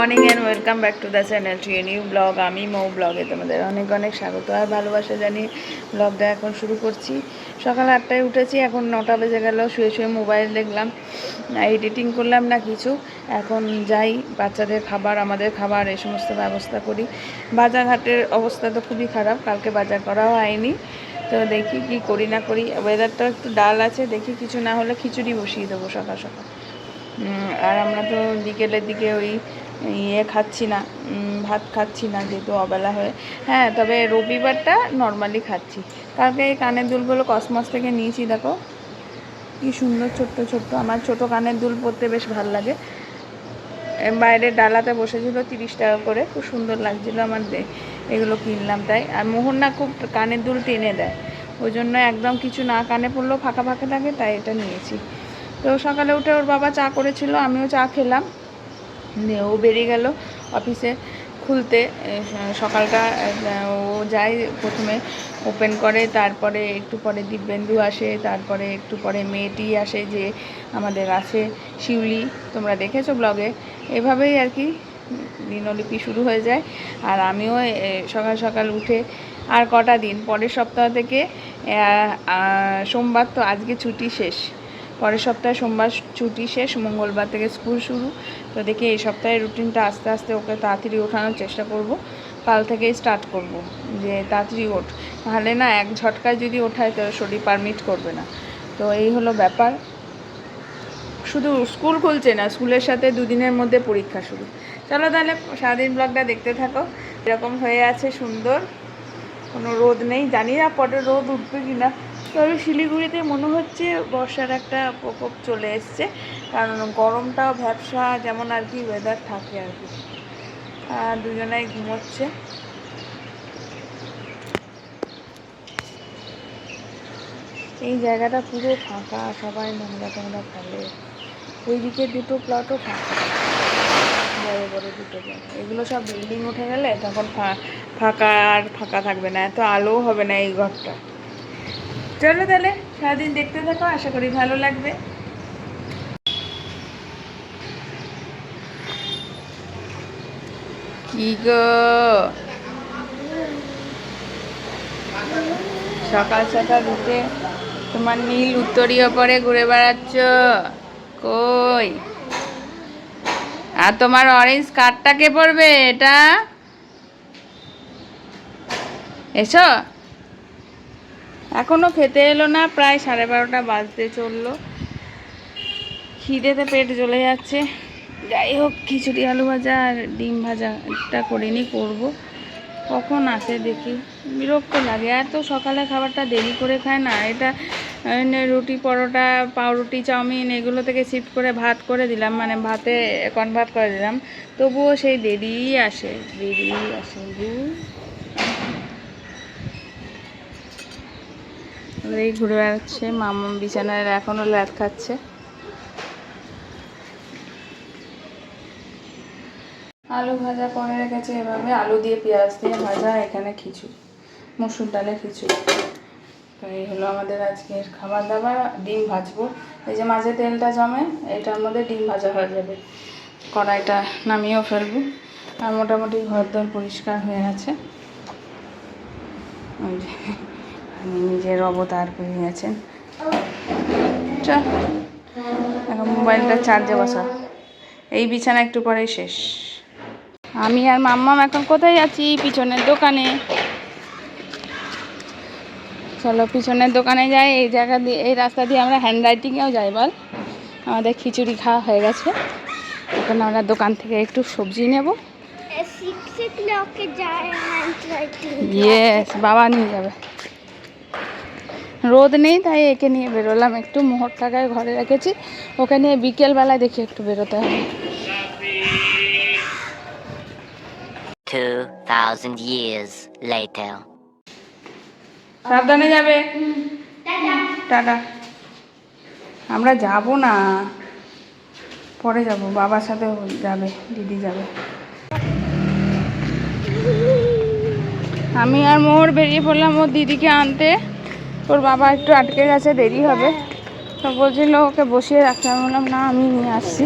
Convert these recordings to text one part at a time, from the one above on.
Morning and welcome back to the channel to a new blog. আমি মৌ ব্লগে তোমাদের অনেক অনেক স্বাগত আর ভালোবাসা জানিয়ে ব্লগটা এখন শুরু করছি। সকাল 8টায় উঠেছি, এখন 9টা বেজে গেল। শুয়ে শুয়ে মোবাইল দেখলাম, এডিটিং করলাম না কিছু। এখন যাই বাচ্চাদের খাবার, আমাদের খাবার, এই সমস্ত ব্যবস্থা করি। বাজারঘাটের অবস্থা তো খুবই খারাপ, কালকে বাজার করাও হয়নি। তো দেখি কি করি না করি। ওয়েদারটা একটু ডাল আছে, দেখি কিছু না হলে খিচুড়ি বসিয়ে দেবো সকাল সকাল। আর আমরা তো বিকেলের দিকে ওই খাচ্ছি না, ভাত খাচ্ছি না যেহেতু অবেলা হয়ে। হ্যাঁ, তবে রবিবারটা নর্মালি খাচ্ছি। কালকে এই কানের দুলগুলো কসমস থেকে নিয়েছি, দেখো কি সুন্দর ছোট্ট ছোট্ট। আমার ছোট কানের দুল পরতে বেশ ভালো লাগে। বাইরের ডালাতে বসেছিল 30 টাকা করে, খুব সুন্দর লাগছিল আমার, এগুলো কিনলাম তাই। আর মোহন না খুব কানের দুল টেনে দেয়, ওই জন্য একদম কিছু না কানে পড়লেও ফাঁকা ফাঁকা থাকে, তাই এটা নিয়েছি। তো সকালে উঠে ওর বাবা চা করেছিল, আমিও চা খেলাম, দিয়ে ও বেরিয়ে গেল অফিসে খুলতে। সকালটা ও যায়, প্রথমে ওপেন করে, তারপরে একটু পরে দিব্যেন্দু আসে, তারপরে একটু পরে মেয়েটি আসে যে আমাদের আছে শিউলি, তোমরা দেখেছো ব্লগে। এভাবেই আর কি দিনলিপি শুরু হয়ে যায়। আর আমিও সকাল সকাল উঠে, আর কটা দিন পরের সপ্তাহ থেকে সোমবার তো আজকে ছুটি শেষ, পরের সপ্তাহে সোমবার ছুটি শেষ, মঙ্গলবার থেকে স্কুল শুরু। তো দেখি এই সপ্তাহের রুটিনটা আস্তে আস্তে ওকে তাড়াতাড়ি ওঠানোর চেষ্টা করব। কাল থেকেই স্টার্ট করব যে তাড়াতাড়ি ওঠ, তাহলে না এক ঝটকায় যদি ওঠায় তো শরীর পারমিট করবে না। তো এই হলো ব্যাপার। শুধু স্কুল খুলছে না, স্কুলের সাথে দুদিনের মধ্যে পরীক্ষা শুরু। চলো তাহলে সারাদিন ব্লগটা দেখতে থাকো। এরকম হয়ে আছে সুন্দর, কোনো রোদ নেই, জানি না পরে রোদ উঠবে কি না। তবে শিলিগুড়িতে মনে হচ্ছে বর্ষার একটা প্রকোপ চলে এসছে, কারণ গরমটাও ভ্যাবসা যেমন আর কি ওয়েদার থাকে আর কি। দুজনাই ঘুমোচ্ছে। এই জায়গাটা পুরো ফাঁকা, সবাই নোংরা টোংরা ফেলে। ওইদিকে দুটো প্লটও ফাঁকা, বড় বড় দুটো প্লট। এগুলো সব বিল্ডিং উঠে গেলে তখন ফাঁকা আর ফাঁকা থাকবে না, এত আলোও হবে না এই ঘরটা। চলো তাহলে সারাদিন দেখতে থাকো, আশা করি ভালো লাগবে। কি গো সকাল সকাল উঠে তোমার নীল উত্তরীয় পরে ঘুরে বেড়াচ্ছ কই? আর তোমার অরেঞ্জ কার্ডটা কে পরবে? এটা এসো। এখনো খেতে এলো না, প্রায় 12:30 বাজতে চললো। খিদেতে পেট জ্বলে যাচ্ছে। যাই হোক, খিচুড়ি আলু ভাজা আর ডিম ভাজাটা করিনি, করবো। কখন আসে দেখি, বিরক্ত লাগে এত সকালে খাবারটা দেরি করে খায় না। এটা রুটি পরোটা পাউরুটি চাউমিন এগুলো থেকে শিফট করে ভাত করে দিলাম, মানে ভাতে কনভার্ট করে দিলাম, তবুও সেই দেরি আসে। এই ঘুরে বেড়াচ্ছে, মামা বিছানায় এখনও ল্যাদ খাচ্ছে। আলু ভাজা করে রেখেছে এভাবে, আলু দিয়ে পেঁয়াজ দিয়ে ভাজা, এখানে খিচুড়ি, মসুর ডালের খিচুড়ি। তো এই হলো আমাদের আজকের খাবার দাবার। ডিম ভাজবো, এই যে মাঝে তেলটা জমে, এটার মধ্যে ডিম ভাজা হয়ে যাবে। কড়াইটা নামিয়েও ফেলবো। আর মোটামুটি ঘরদোর পরিষ্কার হয়ে আছে। ওই যে নিজের অবতার পেয়ে গেছেন। চল এখন মোবাইলটা চার্জে বসা, এই বিছানা একটু পরেই শেষ। আমি আর মাম্মাম এখন কোথায় যাচ্ছি? পিছনের দোকানে। চলো পিছনের দোকানে যাই। এই জায়গা দিয়ে, এই রাস্তা দিয়ে আমরা হ্যান্ড রাইটিংয়েও যাই। বল, আমাদের খিচুড়ি খাওয়া হয়ে গেছে, এখন আমরা দোকান থেকে একটু সবজি নেব। ইয়েস, বাবা নিয়ে যাবে। রোদ নেই তাই একে নিয়ে বেরোলাম একটু। মোহর টাকায় ঘরে রেখেছি, ওকে নিয়ে বিকেলবেলায় দেখি একটু বেরোতে হবে। 2000 years later. সাবধানে যাবে, টাটা। আমরা যাব না, পরে যাব, বাবার সাথে যাবে, দিদি যাবে। আমি আর মোহর বেরিয়ে পড়লাম ওর দিদিকে আনতে। ওর বাবা একটু আটকে গেছে, দেরি হবে, তো বলছিল ওকে বসিয়ে রাখতে। আমি বললাম না, আমি নিয়ে আসছি।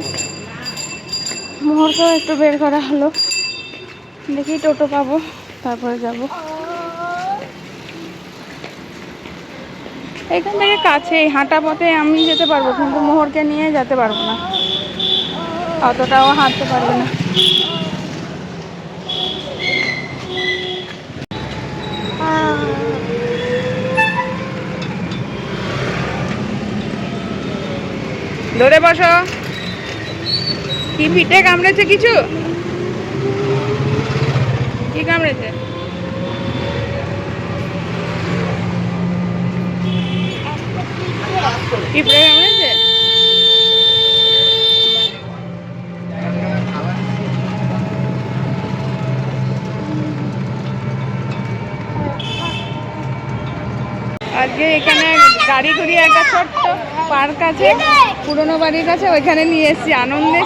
মোহরকেও একটু বের করা হলো, দেখি টোটো পাবো তারপরে যাব। এখান থেকে কাছেই, হাঁটা পথে আমি যেতে পারবো, কিন্তু মোহরকে নিয়ে যেতে পারবো না, অতটাও হাঁটতে পারবে না। ধরে বসো। কি পিঠে কামড়েছে কিছু? কি কামড়েছে? পিঁপড়ে কামড়েছে? আজকে এখানে গাড়ি ঘুরিয়ে একটা ছোট্ট পার্ক আছে পুরনো বাড়ির কাছে, ওইখানে নিয়ে এসেছি আনন্দে।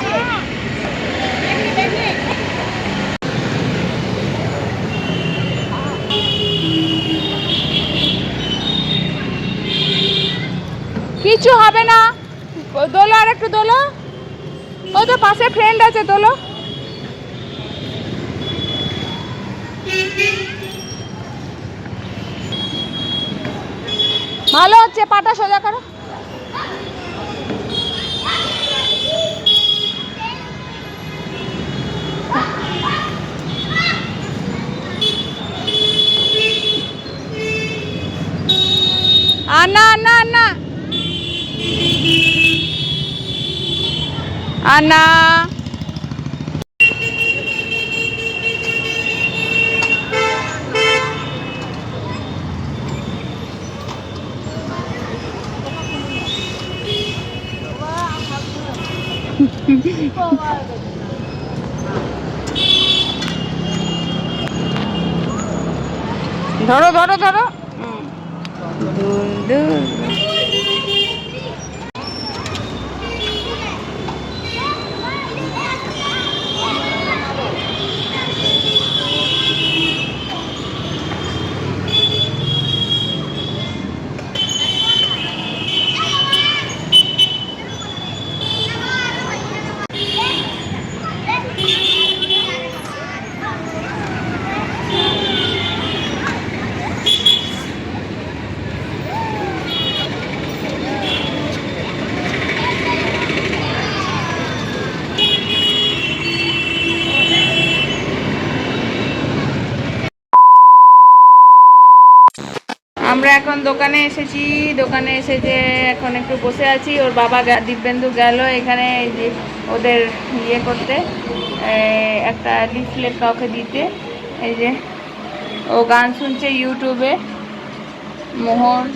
কিছু হবে না, দোলো আর একটু দোলো, ও তো পাশে ফ্রেন্ড আছে, দোলো। ভালো হচ্ছে, পাটা সোজা করো। আনা আনা আনা আনা। ধরো ধরো ধরো। দুল দুল। আমরা এখন দোকানে এসেছি, দোকানে এসে যে এখন একটু বসে আছি। ওর বাবা দিব্যেন্দু গেল এখানে এই যে ওদের ইয়ে করতে, একটা লিফলেট কাউকে দিতে। এই যে ও গান শুনছে ইউটিউবে, মোহন।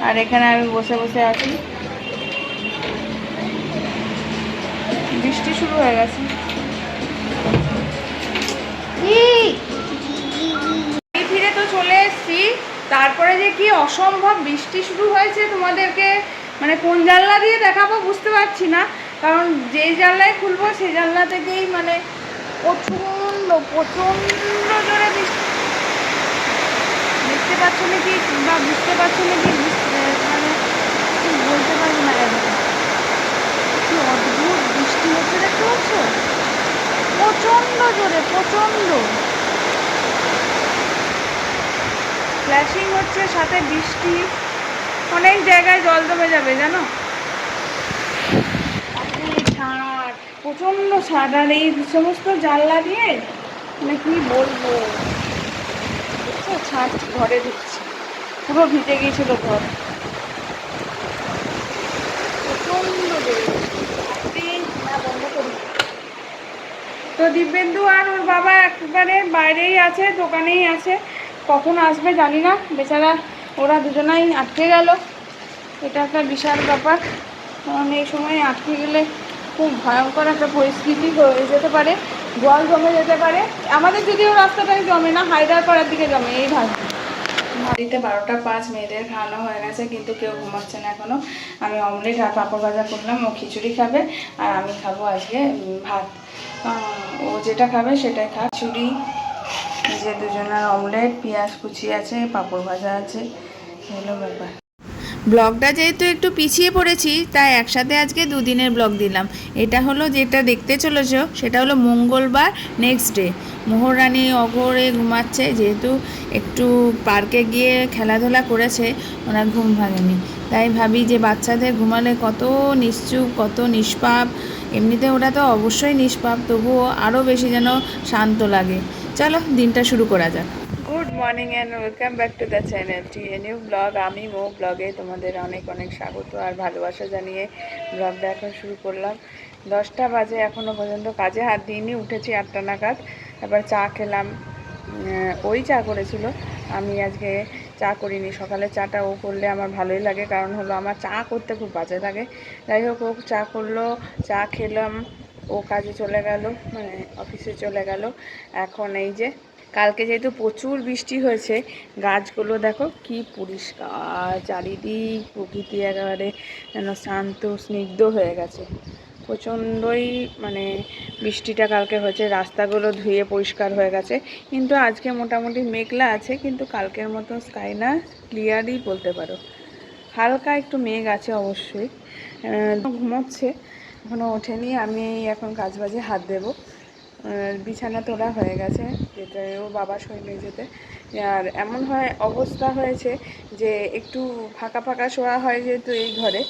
আর এখানে আমি বসে বসে আছি। বৃষ্টি শুরু হয়ে গেছে। ফিরে তো চলে এসেছি, তারপরে যে কি অসম্ভব বৃষ্টি শুরু হয়েছে তোমাদেরকে মানে কোন জানলা দিয়ে দেখাবো বুঝতে পারছি না, কারণ যেই জানলায় খুলবো সেই জানলা থেকেই মানে প্রচণ্ড প্রচণ্ড জোরে বৃষ্টি। দেখতে পাচ্ছ নাকি বা বুঝতে পারছো নাকি মানে বলতে পারবো না, কি অদ্ভুত বৃষ্টি হচ্ছে দেখতে পাচ্ছ, প্রচণ্ড জোরে, প্রচণ্ড ফ্ল্যাশিং হচ্ছে, সাথে বৃষ্টি, অনেক জায়গায় জল জমে যাবে জানো। ছাট, প্রচণ্ড ছাট, আর এই সমস্ত জানলা দিয়ে মানে কি বলবো, বুঝছো ছাট ঘরে ঢুকছে, পুরো ভিজে গিয়েছিল ঘর, প্রচণ্ড বন্ধ করি। তো দিব্যেন্দু আর ওর বাবা একবারে বাইরেই আছে, দোকানেই আছে, কখন আসবে জানি না, বেচারা ওরা দুজনাই আটকে গেল। এটা একটা বিশাল ব্যাপার, কারণ এই সময় আটকে গেলে খুব ভয়ঙ্কর একটা পরিস্থিতি হয়ে যেতে পারে, জল জমে যেতে পারে। আমাদের যদিও রাস্তাটাই জমে না, হায়দারপাড়ার দিকে জমে এই ভাবে। বাড়িতে 12টা 5, মেয়েদের খাওয়ানো হয়ে গেছে, কিন্তু কেউ ঘুমাচ্ছে না এখনও। আমি অমলেট আর পাঁপড় ভাজা করলাম, ও খিচুড়ি খাবে আর আমি খাবো আজকে ভাত। ও যেটা খাবে সেটাই খা। খিচুড়ি, যে দুজনের অমলেট, পেঁয়াজ কুচি আছে, পাঁপড় ভাজা আছে, হলো ব্যাপার। ব্লগটা যেহেতু একটু পিছিয়ে পড়েছি তাই একসাথে আজকে দুদিনের ব্লগ দিলাম। এটা হলো যেটা দেখতে চলেছো সেটা হলো মঙ্গলবার নেক্সট ডে। মোহরানি অঘরে ঘুমাচ্ছে, যেহেতু একটু পার্কে গিয়ে খেলাধুলা করেছে, ওনার ঘুম ভাঙেনি। তাই ভাবি যে বাচ্চাদের ঘুমালে কত নিশ্চুপ, কত নিষ্পাপ। এমনিতে ওরা তো অবশ্যই নিষ্পাপ, তবুও আরও বেশি যেন শান্ত লাগে। চলো দিনটা শুরু করা যাক। Good morning and welcome back to the channel new blog. আমি মো ব্লগে তোমাদের অনেক অনেক স্বাগত আর ভালোবাসা জানিয়ে ব্লগটা এখন শুরু করলাম। 10টা বাজে, এখনও পর্যন্ত কাজে হাত দিইনি। উঠেছি 8টা নাগাদ, তারপর চা খেলাম। ওই চা করেছিল, আমি আজকে চা করিনি। সকালে চাটা ও করলে আমার ভালোই লাগে, কারণ হলো আমার চা করতে খুব বাজে লাগে। যাই হোক, ও চা করলো, চা খেলাম, ও কাজে চলে গেল, মানে অফিসে চলে গেল। এখন এই যে কালকে যেহেতু প্রচুর বৃষ্টি হয়েছে, গাছগুলো দেখো কি পরিষ্কার, চারিদিক প্রকৃতি একেবারে যেন শান্ত স্নিগ্ধ হয়ে গেছে। প্রচণ্ডই মানে বৃষ্টিটা কালকে হয়েছে, রাস্তাগুলো ধুয়ে পরিষ্কার হয়ে গেছে। কিন্তু আজকে মোটামুটি মেঘলা আছে, কিন্তু কালকের মতো স্কাই না, ক্লিয়ারই বলতে পারো। হালকা একটু মেঘ আছে অবশ্যই। ঘুমোচ্ছে, এখনও ওঠেনি। আমি এখন কাজবাজে হাত দেবো। বিছানা তোলা হয়ে গেছে, যেটা ও বাবা শোয় মেঝেতে। আর এমন হয় অবস্থা হয়েছে যে একটু ফাঁকা ফাঁকা শোয়া হয়, যেহেতু এই ঘরে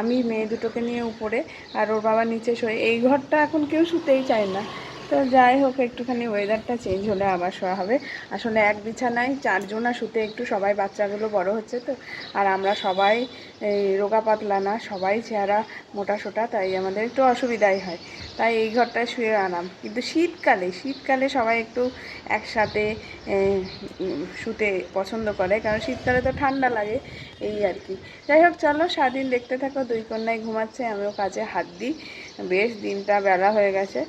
আমি মেয়ে দুটোকে নিয়ে উপরে আর ওর বাবা নিচে শোয়। এই ঘরটা এখন কেউ শুতেই চায় না। তো যাই হোক, একটুখানি ওয়েদারটা চেঞ্জ হলে আবার শোয়া হবে। আসলে এক বিছানায় চারজনা শুতে একটু, সবাই বাচ্চাগুলো বড় হচ্ছে তো, আর আমরা সবাই এই রোগা পাতলা না, সবাই চেহারা মোটা সোটা, তাই আমাদের একটু অসুবিধাই হয়। তাই এই ঘরটায় শুয়ে আনাম। কিন্তু শীতকালে সবাই একটু একসাথে শুতে পছন্দ করে, কারণ শীতকালে তো ঠান্ডা লাগে, এই আর কি। যাই হোক, চলো সারাদিন দেখতে থাকো। দুই কন্যাই ঘুমাচ্ছে, আমিও কাজে হাত দিই। বেশ দিনটা বেলা হয়ে গেছে,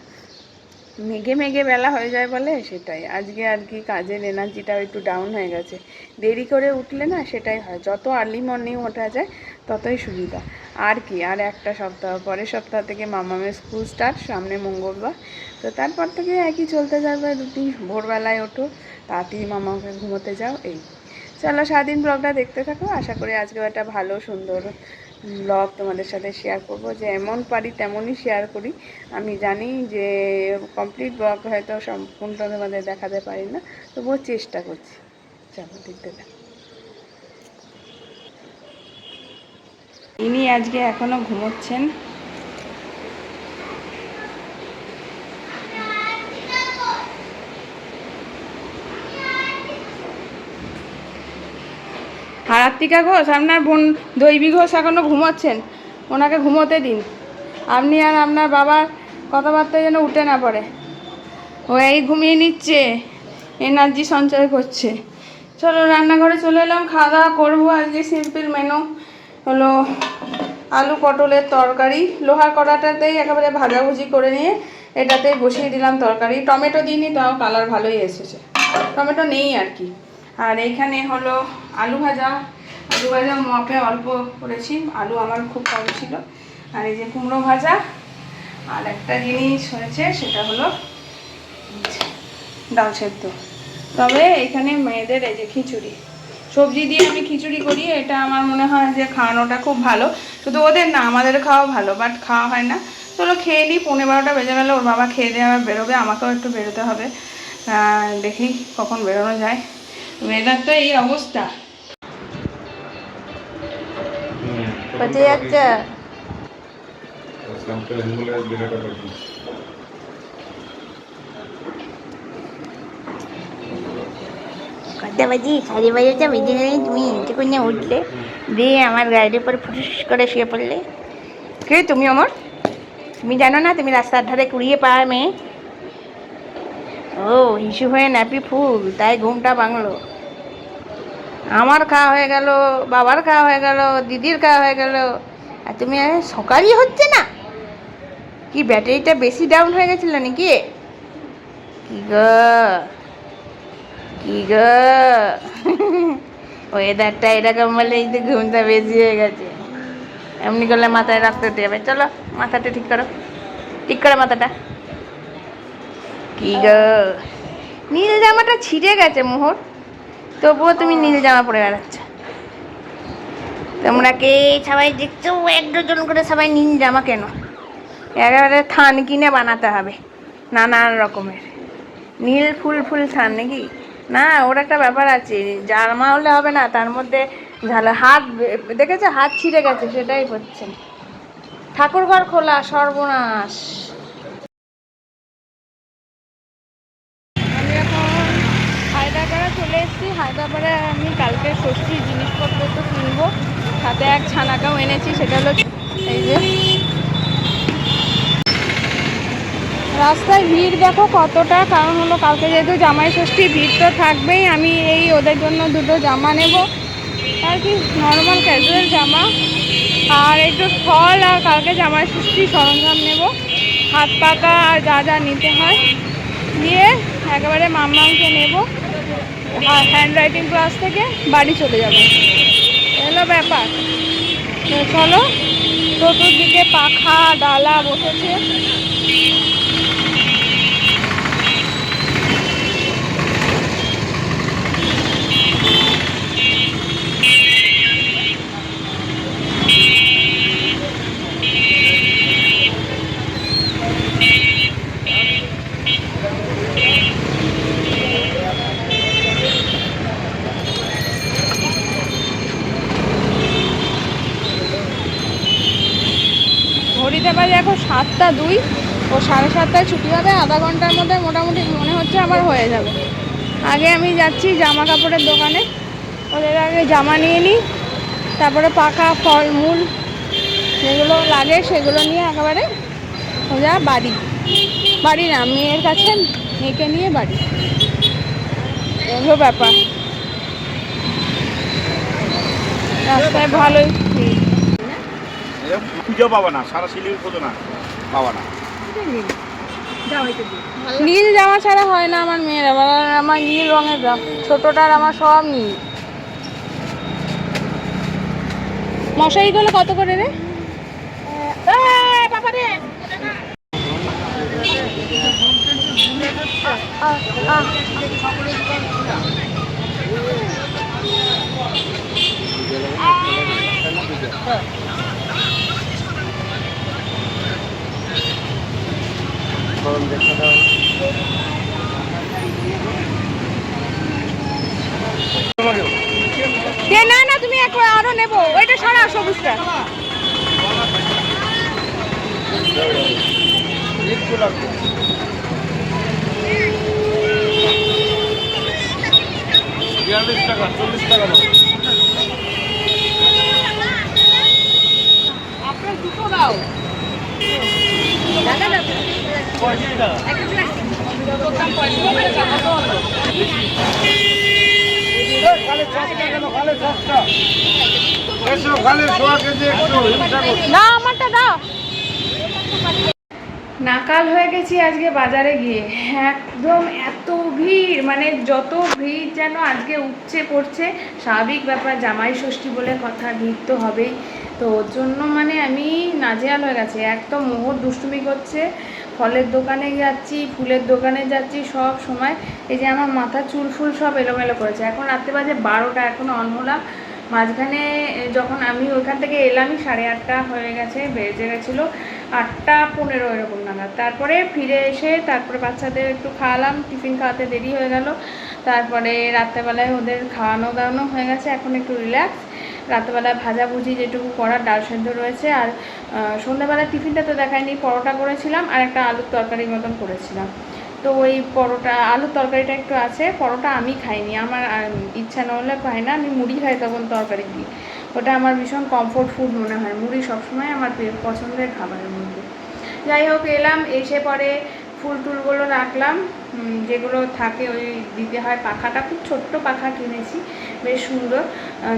মেঘে মেঘে বেলা হয়ে যায় বলে সেটাই। আজকে আর কি কাজের এনার্জিটাও একটু ডাউন হয়ে গেছে। দেরি করে উঠলে না সেটাই হয়, যত আর্লি মর্নিং ওঠা যায় ততই সুবিধা। আর কি, আর একটা সপ্তাহ, পরের সপ্তাহ থেকে মামামের স্কুল স্টার্ট, সামনে মঙ্গলবার। তো তারপর থেকে একই চলতে যাবে রুটিন। ভোরবেলায় ওঠো, তাড়াতাড়ি মামাকে ঘুমোতে যাও, এই। চলো সারাদিন ব্লগটা দেখতে থাকো। আশা করি আজকেও একটা ভালো সুন্দর ব্লগ তোমাদের সাথে শেয়ার করব। যে এমন পারি তেমনই শেয়ার করি। আমি জানি যে কমপ্লিট ব্লগ হয়তো সম্পূর্ণ তোমাদের দেখাতে পারি না, তবুও চেষ্টা করছি। চলো দেখতে থাকো। ইনি আজকে এখনও ঘুমোচ্ছেন। হারাত্তিকা ঘোষ, আপনার বোন দৈবী ঘোষ এখনও ঘুমোচ্ছেন, ওনাকে ঘুমোতে দিন। আপনি আর আপনার বাবার কথাবার্তা যেন উঠে না পড়ে। ও এই ঘুমিয়ে নিচ্ছে, এনার্জি সঞ্চয় করছে। চলো রান্নাঘরে চলে এলাম, খাওয়া দাওয়া করবো। আজকে সিম্পল মেনু হলো আলু পটলের তরকারি। লোহার কড়াটাতেই একেবারে ভাজাভুজি করে নিয়ে এটাতেই বসিয়ে দিলাম তরকারি। টমেটো দিইনি, তাও কালার ভালোই এসেছে। টমেটো নেই আর কি। আর এইখানে হলো আলু ভাজা। আলু ভাজা মাপে অল্প করেছি, আলু আমার খুব কম ছিল। আর এই যে কুমড়ো ভাজা। আর একটা জিনিস হয়েছে, সেটা হলো ডাল সেদ্ধ। তবে এখানে মেয়েদের এই যে খিচুড়ি, সবজি দিয়ে আমি খিচুড়ি করি, এটা আমার মনে হয় যে খাওয়ানোটা খুব ভালো। শুধু ওদের না, আমাদের খাওয়া ভালো, বাট খাওয়া হয় না। চলো খেয়ে নিই, 11:30 বেজে গেলে ওর বাবা খেয়ে দিয়ে আবার বেরোবে, আমাকেও একটু বেরোতে হবে। দেখি কখন বেরোনো যায়, ওয়েদার তো এই অবস্থা। কোথায় যাচ্ছে? কটা বাজি? 12:30 বেজে গেলে তুমি এতে করে উঠলে, দিয়ে আমার গাড়ির উপর ফুটুস করে শুয়ে পড়লে। কে তুমি? আমার, তুমি জানো না তুমি রাস্তার ধারে কুড়িয়ে পাওয়া মেয়ে? ও হিসু হয়ে ন্যাপি ফুল, তাই ঘুমটা ভাঙলো। আমার খাওয়া হয়ে গেল, বাবার খাওয়া হয়ে গেল, দিদির খাওয়া হয়ে গেল, আর তুমি সকালই হচ্ছে না? কি ব্যাটারিটা বেশি ডাউন হয়ে গেছিল নাকি? কি গো, কি গো, ওয়েদারটা এরকম বলে এই তো ঘুমটা বেশি হয়ে গেছে। এমনি করলে মাথায় রাখতে হবে। চলো মাথাটা ঠিক করো, ঠিক করো মাথাটা। কি গো, নীল জামাটা ছিঁড়ে গেছে মোহর, তবুও তুমি নীল জামা পরে বেড়াচ্ছ। তোমরা কে সবাই দেখছো 1 ডজন করে সবাই নিন জামা কেন? একেবারে থান কিনে বানাতে হবে নানান রকমের নীল ফুল ফুল থান নাকি? না, ওর একটা ব্যাপার আছে, জামা হলে হবে না, তার মধ্যে হাত দেখেছে, হাত ছিঁড়ে গেছে, সেটাই হচ্ছে। ঠাকুর ঘর খোলা, সর্বনাশ। আমি এখন হায়দ্রাবাদে চলে এসেছি। হায়দ্রাবাদে আমি কালকে ষষ্ঠীর জিনিসপত্র তো কিনবো, সাথে এক ছানাটাও এনেছি, সেটা হলো এই যে। রাস্তায় ভিড় দেখো কতটা, কারণ হলো কালকে যেহেতু জামাই ষষ্ঠী, ভিড় তো থাকবেই। আমি এই ওদের জন্য 2টো জামা নেব আর কি, নর্মাল ক্যাজুয়াল জামা, আর একটু ফল, আর কালকে জামাই ষষ্ঠী সরঞ্জাম নেব, হাত পাকা আর যা যা নিতে হয় নিয়ে একেবারে মাম্মাকে নেব, আর হ্যান্ড রাইটিং ক্লাস থেকে বাড়ি চলে যাব, এলো ব্যাপার। তো চলো, চতুর্দিকে পাখা ডালা বসেছে। ঘড়িতে বাজে এখন 7টা 2, ও 7:30টায় ছুটি হবে, আধা ঘন্টার মধ্যে মোটামুটি মনে হচ্ছে আমার হয়ে যাবে। আগে আমি যাচ্ছি জামা কাপড়ের দোকানে, ওদের আগে জামা নিয়ে নিই, তারপরে পাকা ফলমূল যেগুলো লাগে সেগুলো নিয়ে একেবারে সোজা বাড়ি। বাড়ি না, মেয়ের কাছে, মেয়েকে নিয়ে বাড়ি, এগুলো ব্যাপার। রাস্তায় ভালোই খুঁজে পাবা না, সারা শিলিগুড়ি খোঁজো না, পাবা না। নীল জামা ছাড়া হয় না আমার মেয়ের, আবার আমার নীল রঙের জামা, ছোটটার আমার সব নীল। মশারিগুলো কত করে রে? বাবা রে, না না, তুমি আরো নেবো, ওইটা সারা সবুজটা। টাকা 40 টাকা আপনার দুটো দাও। না, আমারটা দাও। নাকাল হয়ে গেছি আজকে বাজারে গিয়ে, একদম এত ভিড়, মানে যত ভিড় যেন আজকে উপচে পড়ছে। স্বাভাবিক ব্যাপার, জামাই ষষ্ঠী বলে কথা, ভিড় তো হবেই। তো ওর জন্য মানে আমি নাজেহাল হয়ে গেছি, একদম মোহর দুষ্টুমি করছে। ফলের দোকানে যাচ্ছি, ফুলের দোকানে যাচ্ছি, সব সময় এই যে আমার মাথা চুল ফুল সব এলোমেলো করেছে। এখন রাত্রে বাজে 12টা, এখন অন হলাম। মাঝখানে যখন আমি ওইখান থেকে এলামই 8:30 হয়ে গেছে, বেজে গেছিলো 8:15 এরকম নাগাদ। তারপরে ফিরে এসে তারপরে বাচ্চাদের একটু খাওয়ালাম, টিফিন খাওয়াতে দেরি হয়ে গেল। তারপরে রাত্রেবেলায় ওদের খাওয়ানো দাওয়ানো হয়ে গেছে, এখন একটু রিল্যাক্স। রাত্রেবেলায় ভাজাভুজি যেটুকু করার, ডাল সেদ্ধ রয়েছে। আর সন্ধ্যাবেলায় টিফিনটা তো দেখায়নি, পরোটা করেছিলাম আর একটা আলুর তরকারির মতন করেছিলাম। তো ওই পরোটা, আলুর তরকারিটা একটু আছে, পরোটা আমি খাইনি, আমার ইচ্ছা না হলে খাই না, আমি মুড়ি খাই তখন তরকারি দিই। ওটা আমার ভীষণ কমফোর্ট ফুড মনে হয়, মুড়ি সবসময় আমার পছন্দের খাবারের মধ্যে। যাই হোক, এলাম, এসে পরে ফুল টুলগুলো রাখলাম, যেগুলো থাকে ওই দিতে হয়। পাখাটা খুব ছোট্ট পাখা কিনেছি, বেশ সুন্দর,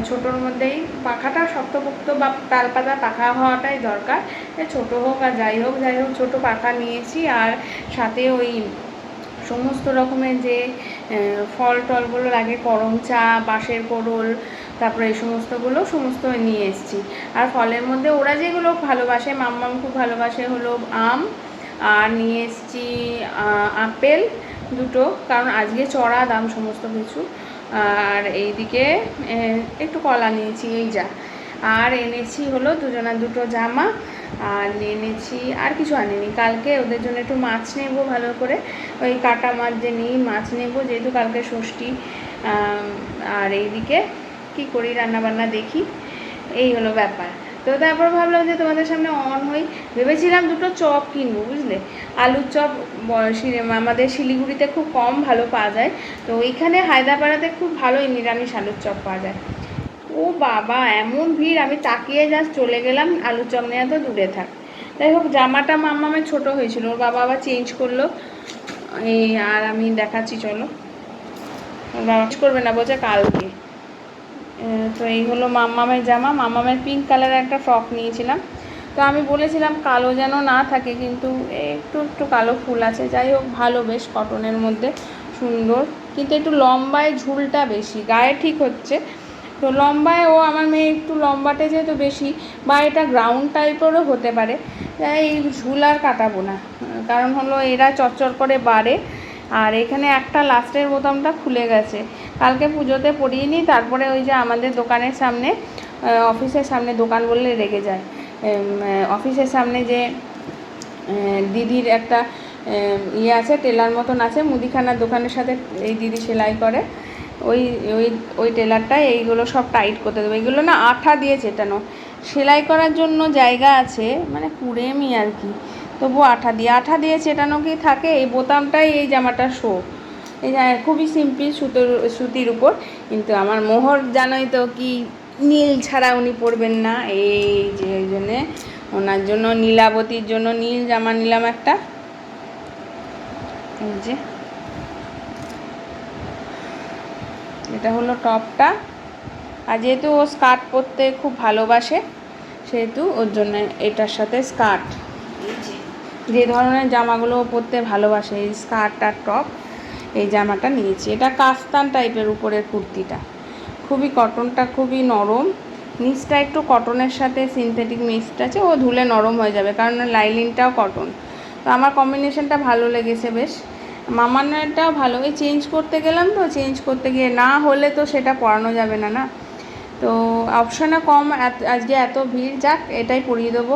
ছোটোর মধ্যেই পাখাটা শক্তপোক্ত বা তালপাতা পাখা হওয়াটাই দরকার, ছোট হোক আর যাই হোক ছোটো পাখা নিয়েছি। আর সাথে ওই সমস্ত রকমের যে ফল টলগুলো লাগে, করমচা, বাঁশের কোড়ল, তারপরে এই সমস্ত নিয়ে এসেছি। আর ফলের মধ্যে ওরা যেগুলো ভালোবাসে, মাম্মাম খুব ভালোবাসে হলো আম, আর নিয়ে এসেছি আপেল 2টো, কারণ আজকে চড়া দাম সমস্ত কিছু। আর এইদিকে একটু কলা নিয়েছি, এই যা। আর এনেছি হলো দুজনের দুটো জামা, আর এনেছি আর কিছু আনিনি। কালকে ওদের জন্য একটু মাছ নেবো, ভালো করে ওই কাটা মাছ যে নিই মাছ নেবো, যেহেতু কালকে ষষ্ঠী। আর এইদিকে কি করি, রান্নাবান্না দেখি, এই হলো ব্যাপার। তো তারপর ভাবলাম যে তোমাদের সামনে অন হই। ভেবেছিলাম দুটো চপ কিনবো, বুঝলে, আলুর চপ। আমাদের শিলিগুড়িতে খুব কম ভালো পাওয়া যায়, তো ওইখানে হায়দ্রাবাদে খুব ভালোই নিরামিষ আলুর চপ পাওয়া যায়। ও বাবা, এমন ভিড়, আমি তাকিয়ে জাস্ট চলে গেলাম, আলুর চপ নেওয়া তো দূরে থাক। যাই হোক, জামাটা মাম্মামের ছোট হয়েছিল, ওর বাবা আবার চেঞ্জ করলো। এই আর আমি দেখাচ্ছি, চলো। ওর বাবা করবে না, বলছে কালকে। তো এই হলো মাম্মামের জামা। মাম্মামের পিঙ্ক কালারের একটা ফ্রক নিয়েছিলাম, তো আমি বলেছিলাম কালো যেন না থাকে, কিন্তু একটু একটু কালো ফুল আছে। যাই হোক, ভালো, বেশ কটনের মধ্যে সুন্দর, কিন্তু একটু লম্বায় ঝুলটা বেশি, গায়ে ঠিক হচ্ছে। তো লম্বায় ও আমার মেয়ে একটু লম্বাটে যেহেতু বেশি, বা এটা গ্রাউন্ড টাইপেরও হতে পারে, এই ঝুল আর কাটাবো না। কারণ হলো এরা চচ্চর করে বাড়ে, আর এখানে একটা লাস্টের বোতামটা খুলে গেছে। কালকে পুজোতে পরিয়ে নিই, তারপরে ওই যে আমাদের দোকানের সামনে, অফিসের সামনে, দোকান বললে রেগে যায়, অফিসের সামনে যে দিদির একটা ইয়ে আছে, টেলার মতন আছে, মুদিখানার দোকানের সাথে এই দিদি সেলাই করে, ওই ওই ওই টেলারটাই এইগুলো সব টাইট করতে দেবে। এগুলো না আঠা দিয়ে চেটানো, সেলাই করার জন্য জায়গা আছে, মানে কুড়েমি আর কি, তবু আঠা দিয়ে চেটানো কি থাকে। এই বোতামটাই এই জামাটা শো, এই খুবই সিম্পল সুতির উপর, কিন্তু আমার মোহর জানোই তো কি, নীল ছাড়া উনি পরবেন না, এই যে ওই জন্যে ওনার জন্য, নীলাবতীর জন্য নীল জামা নিলাম একটা। এই যে এটা হলো টপটা, আর যেহেতু ও স্কার্ট পরতে খুব ভালোবাসে, সেহেতু ওর জন্য এটার সাথে স্কার্ট, যে ধরনের জামাগুলো পরতে ভালোবাসে, এই স্কার্ট আর টপ, এই জামাটা নিয়েছি। এটা কাস্তান টাইপের উপরের কুর্তিটা, খুবই কটনটা খুবই নরম, নিচটা একটু কটনের সাথে সিনথেটিক মিক্সড আছে, ও ধুলে নরম হয়ে যাবে, কারণ লাইলিনটাও কটন। তো আমার কম্বিনেশনটা ভালো লেগেছে বেশ। মামানেরটাও ভালো, ওই চেঞ্জ করতে গেলাম, তো চেঞ্জ করতে গিয়ে না হলে তো সেটা পরানো যাবে না, না। তো অপশানে কম, আজকে এত ভিড়, যাক এটাই পরিয়ে দেবো,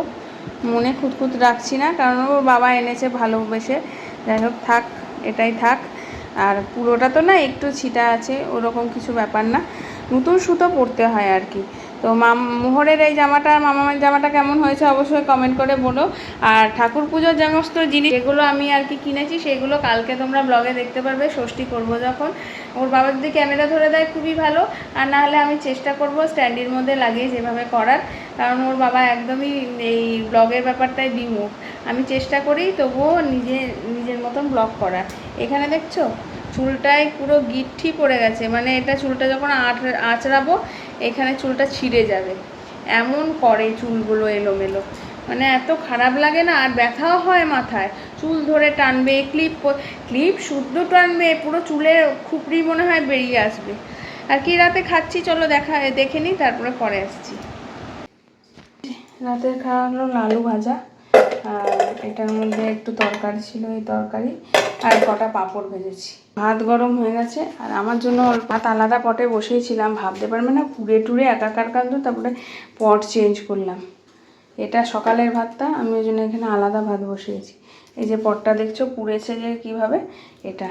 মনে খুঁতখুত রাখছি না, কারণ ওর বাবা এনেছে ভালোবেসে। যাই হোক, থাক, এটাই থাক। আর পুরোটা তো না, একটু ছিটা আছে, ওরকম কিছু ব্যাপার না, নতুন সুতো পরতে হয় আর কি। তো মোহরের এই জামাটা, মামামের জামাটা কেমন হয়েছে অবশ্যই কমেন্ট করে বলো। আর ঠাকুর পুজোর সমস্ত জিনিস যেগুলো আমি আর কি কিনেছি, সেগুলো কালকে তোমরা ব্লগে দেখতে পারবে, ষষ্ঠী করবো যখন। ওর বাবা যদি ক্যামেরা ধরে দেয় খুবই ভালো, আর না হলে আমি চেষ্টা করব স্ট্যান্ডের মধ্যে লাগিয়ে যেভাবে করার, কারণ ওর বাবা একদমই এই ব্লগের ব্যাপারটায় বিমুখ। আমি চেষ্টা করি তবুও নিজের মতন ব্লগ করার। এখানে দেখছো চুলটায় পুরো গিট্টি পড়ে গেছে, মানে এটা চুলটা যখন আঁচড়াবো এখানে চুলটা ছিঁড়ে যাবে, এমন করে চুলগুলো এলোমেলো, মানে এত খারাপ লাগে না, আর ব্যথাও হয় মাথায়, চুল ধরে টানবে, ক্লিপ শুদ্ধ টানবে, পুরো চুলের খুপড়ি মনে হয় বেরিয়ে আসবে। আর কি রাতে খাচ্ছি চলো দেখে নিই, তারপরে পরে আসছি। রাতের খাওয়া হলো আলু ভাজা, আর এটার মধ্যে একটু তরকারি ছিল, এই তরকারি আর কটা পাঁপড় ভেজেছি। ভাত গরম হয়ে গেছে, আর আমার জন্য ভাত আলাদা পটে বসিয়েছিলাম, ভাবতে পারবে না পুড়ে টুড়ে একাকার কাণ্ড, তারপরে পট চেঞ্জ করলাম। এটা সকালের ভাতটা, আমি ওই জন্য এখানে আলাদা ভাত বসিয়েছি। এই যে পটটা দেখছো পুড়েছে যে কীভাবে, এটা